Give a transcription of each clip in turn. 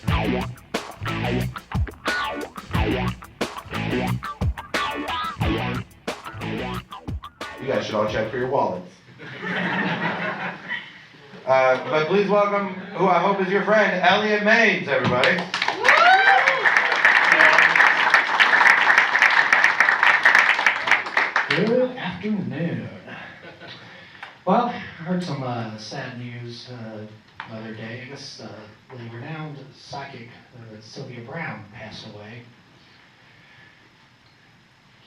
You guys should all check for your wallets. But please welcome, who I hope is your friend, Elliott Maines, everybody. Good afternoon. Well, I heard some sad news the other day. I guess the renowned psychic Sylvia Brown passed away.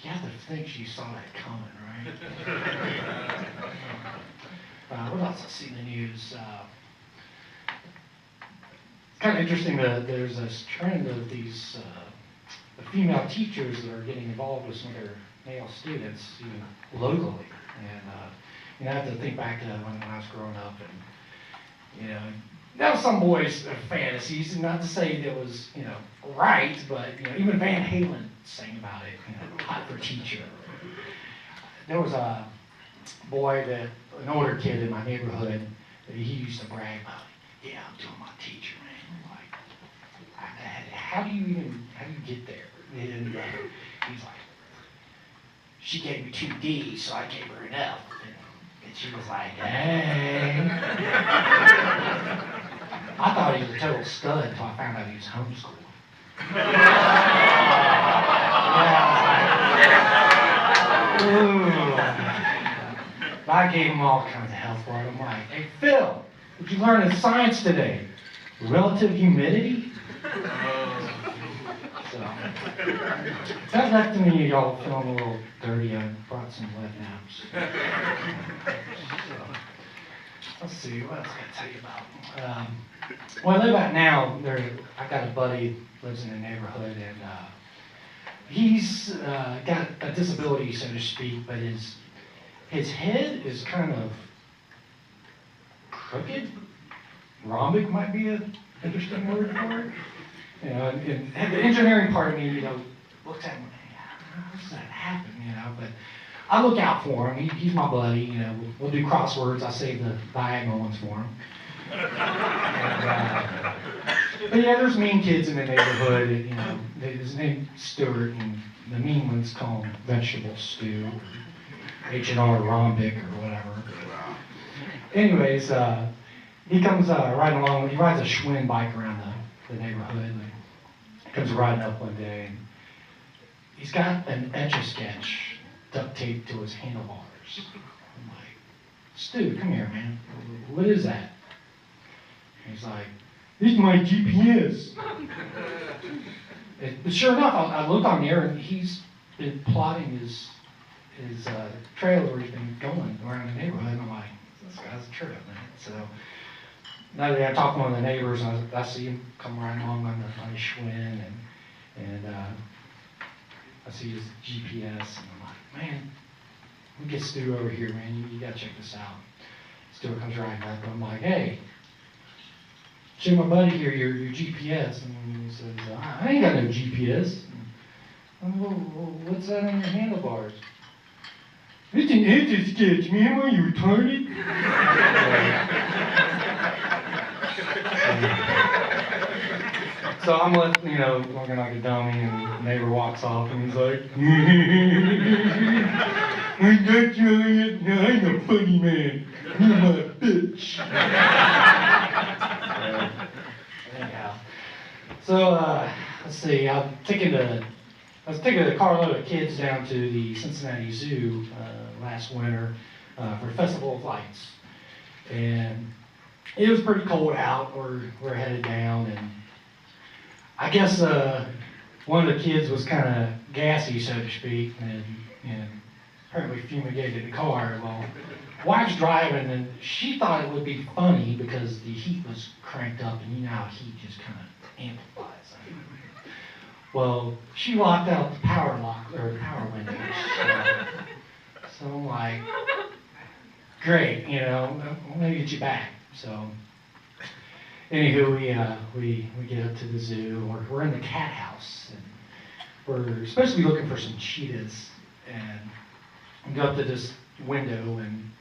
You have to think she saw that coming, right? What else I see in the news? It's kind of interesting that there's this trend of these the female teachers that are getting involved with some of their male students, even locally. And I have to think back to when I was growing up, and that was some boys' fantasies, and not to say that was right, but even Van Halen sang about it, hot for teacher. There was a boy an older kid in my neighborhood, that he used to brag about. Yeah, I'm doing my teacher, man. Like, how do you get there? And he's like, she gave me 2 D's, so I gave her an F. And she was like, hey. I thought he was a total stud until I found out he was homeschooled. I gave him all kinds of health for it. I'm like, hey, Phil, what'd you learn in science today? Relative humidity? So, that left me y'all feeling a little dirty. I brought some wet naps. So, let's see, what else can I tell you about? Where I live at now, I got a buddy lives in the neighborhood, and he's got a disability, so to speak, but his head is kind of crooked. Rhombic might be an interesting word for it. And the engineering part of me, looks at him, how does that happen, but I look out for him. He's my buddy, we'll do crosswords. I save the diagonal ones for him. But yeah, there's mean kids in the neighborhood, his name's Stuart, and the mean ones call him vegetable stew, H&R Rhombic or whatever. Anyways, he comes riding along, he rides a Schwinn bike around the neighborhood. He comes riding up one day, and he's got an Etch-a-Sketch duct taped to his handlebars. I'm like, Stu, come here, man. What is that? And he's like, this is my GPS. But sure enough, I look on there, and he's been plotting his trailer where he's been going around the neighborhood, and I'm like, this guy's a trip, man. So now that I talk to one of the neighbors, I see him come right along on his Schwinn, and I see his GPS, and I'm like, man, we get Stu over here, man. You gotta check this out. Stu comes riding up, and I'm like, hey, show my buddy here your GPS, and he says, I ain't got no GPS. I'm like, well, what's that on your handlebars? It's an Etch-a-Sketch, man. Are you retarded? So I'm looking like a dummy, and the neighbor walks off, and he's like, I got you, Elliott. No, I'm a funny man. You're my bitch. Anyhow. So, let's see, I was taking a carload of kids down to the Cincinnati Zoo last winter for Festival of Lights. And it was pretty cold out. We're headed down, and I guess one of the kids was kind of gassy, so to speak, and apparently fumigated the car. Well, wife's driving, and she thought it would be funny because the heat was cranked up, and how heat just kind of amplifies. Well, she locked out the power windows. So I'm like, great, I'm gonna get you back. So, anywho, we get up to the zoo. We're in the cat house, and we're supposed to be looking for some cheetahs. And we go up to this window, and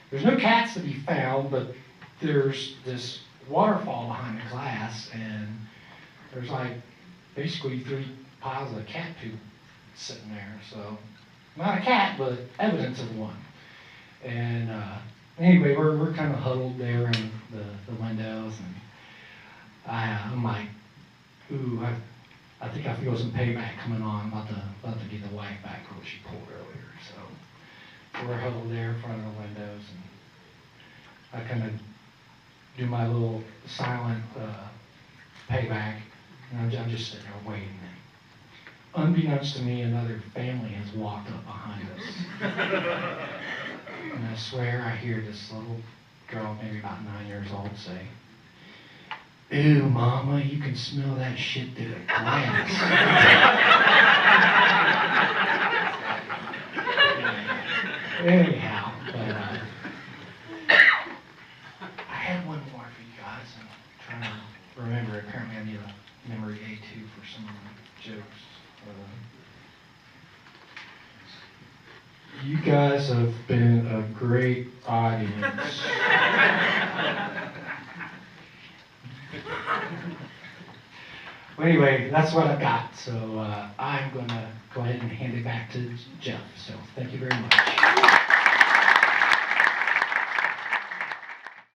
there's no cats to be found, but there's this waterfall behind the glass, and there's like basically 3 piles of cat poop sitting there. So not a cat, but evidence of one. And anyway, we're kind of huddled there in the windows, and I'm like, ooh, I think I feel some payback coming on. I'm about to get the wife back for what she pulled earlier. So we're huddled there in front of the windows, and I kind of do my little silent payback, and I'm just sitting there waiting. Unbeknownst to me, another family has walked up behind us. And I swear I hear this little girl, maybe about 9 years old, say, "Ew, Mama, you can smell that shit through the glass." Anyhow, but I had one more for you guys. I'm trying to remember. Apparently I need a memory aid too for some of the jokes. You guys have been a great audience. Well, anyway, that's what I've got. So I'm going to go ahead and hand it back to Geoff. So thank you very much.